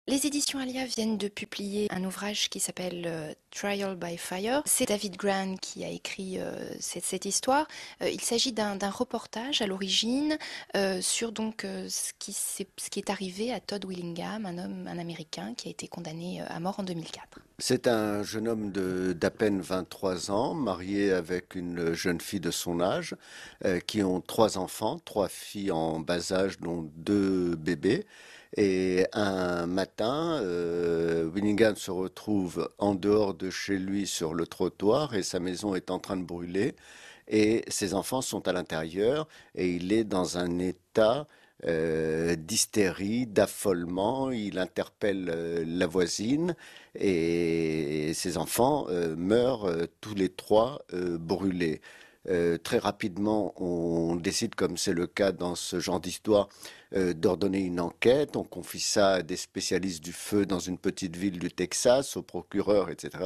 Les éditions Alia viennent de publier un ouvrage qui s'appelle Trial by Fire. C'est David Grann qui a écrit cette histoire. Il s'agit d'un reportage à l'origine sur ce qui est arrivé à Todd Willingham, un Américain qui a été condamné à mort en 2004. C'est un jeune homme d'à peine 23 ans, marié avec une jeune fille de son âge, qui ont trois enfants, trois filles en bas âge, dont deux bébés. Et un matin, Willingham se retrouve en dehors de chez lui sur le trottoir et sa maison est en train de brûler et ses enfants sont à l'intérieur et il est dans un état d'hystérie, d'affolement. Il interpelle la voisine et ses enfants meurent tous les trois brûlés. Très rapidement, on décide, comme c'est le cas dans ce genre d'histoire, d'ordonner une enquête. On confie ça à des spécialistes du feu dans une petite ville du Texas, au procureur, etc.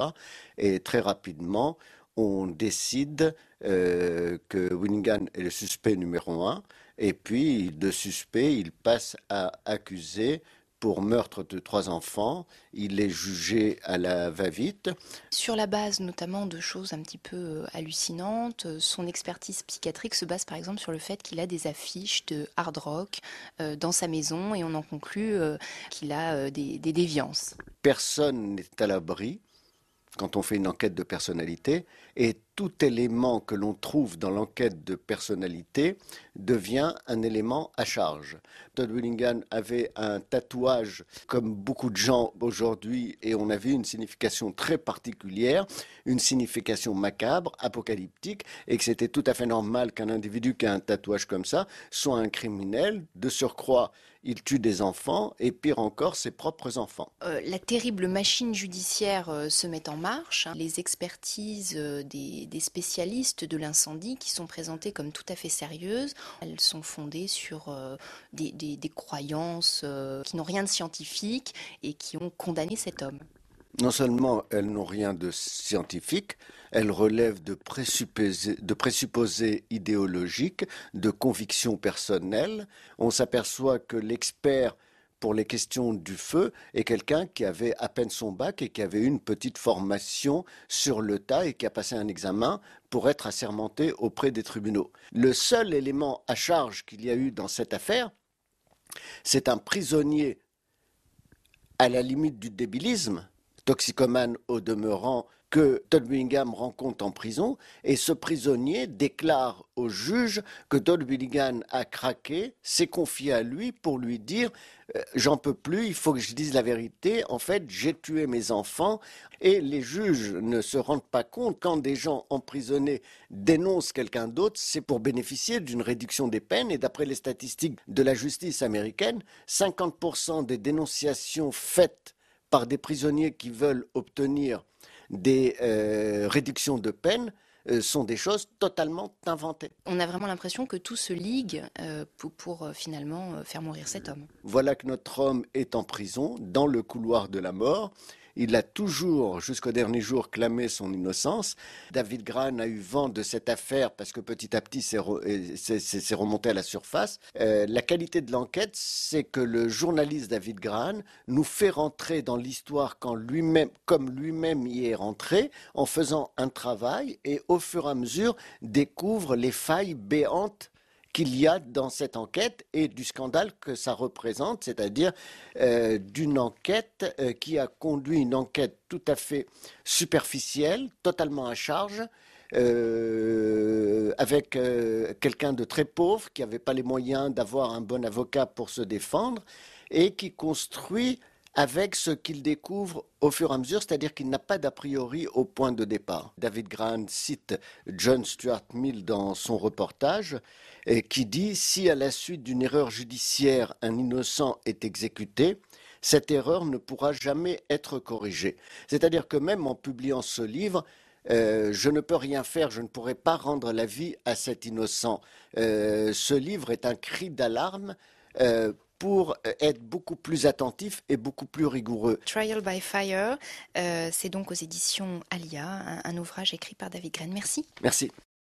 Et très rapidement, on décide que Winningham est le suspect numéro un. Et puis, de suspect, il passe à accusé pour meurtre de trois enfants. Il est jugé à la va-vite. Sur la base notamment de choses un petit peu hallucinantes, son expertise psychiatrique se base par exemple sur le fait qu'il a des affiches de hard rock dans sa maison et on en conclut qu'il a des déviances. Personne n'est à l'abri quand on fait une enquête de personnalité, et tout élément que l'on trouve dans l'enquête de personnalité devient un élément à charge. Todd Willingham avait un tatouage comme beaucoup de gens aujourd'hui, et on avait une signification très particulière, une signification macabre, apocalyptique, et que c'était tout à fait normal qu'un individu qui a un tatouage comme ça soit un criminel. De surcroît, il tue des enfants, et pire encore, ses propres enfants. La terrible machine judiciaire se met en marche. Les expertises des spécialistes de l'incendie qui sont présentées comme tout à fait sérieuses, elles sont fondées sur des croyances qui n'ont rien de scientifique et qui ont condamné cet homme. Non seulement elles n'ont rien de scientifique, elles relèvent de présupposés idéologiques, de convictions personnelles. On s'aperçoit que l'expert pour les questions du feu est quelqu'un qui avait à peine son bac et qui avait eu une petite formation sur le tas et qui a passé un examen pour être assermenté auprès des tribunaux. Le seul élément à charge qu'il y a eu dans cette affaire, c'est un prisonnier à la limite du débilisme, toxicomane au demeurant, que Todd Willingham rencontre en prison, et ce prisonnier déclare au juge que Todd Willingham a craqué, s'est confié à lui pour lui dire j'en peux plus, il faut que je dise la vérité, en fait j'ai tué mes enfants. Et les juges ne se rendent pas compte quand des gens emprisonnés dénoncent quelqu'un d'autre, c'est pour bénéficier d'une réduction des peines. Et d'après les statistiques de la justice américaine, 50% des dénonciations faites par des prisonniers qui veulent obtenir des réductions de peine sont des choses totalement inventées. On a vraiment l'impression que tout se ligue pour finalement faire mourir cet homme. Voilà que notre homme est en prison, dans le couloir de la mort. Il a toujours, jusqu'au dernier jour, clamé son innocence. David Grann a eu vent de cette affaire parce que petit à petit, c'est remonté à la surface. La qualité de l'enquête, c'est que le journaliste David Grann nous fait rentrer dans l'histoire comme lui-même y est rentré, en faisant un travail et au fur et à mesure découvre les failles béantes qu'il y a dans cette enquête et du scandale que ça représente, c'est-à-dire d'une enquête qui a conduit une enquête tout à fait superficielle, totalement à charge, avec quelqu'un de très pauvre qui n'avait pas les moyens d'avoir un bon avocat pour se défendre et qui construit avec ce qu'il découvre au fur et à mesure, c'est-à-dire qu'il n'a pas d'a priori au point de départ. David Grann cite John Stuart Mill dans son reportage, qui dit « Si à la suite d'une erreur judiciaire, un innocent est exécuté, cette erreur ne pourra jamais être corrigée. » C'est-à-dire que même en publiant ce livre, je ne peux rien faire, je ne pourrai pas rendre la vie à cet innocent. Ce livre est un cri d'alarme pour être beaucoup plus attentif et beaucoup plus rigoureux. Trial by Fire, c'est donc aux éditions Alia, un ouvrage écrit par David Grann. Merci. Merci.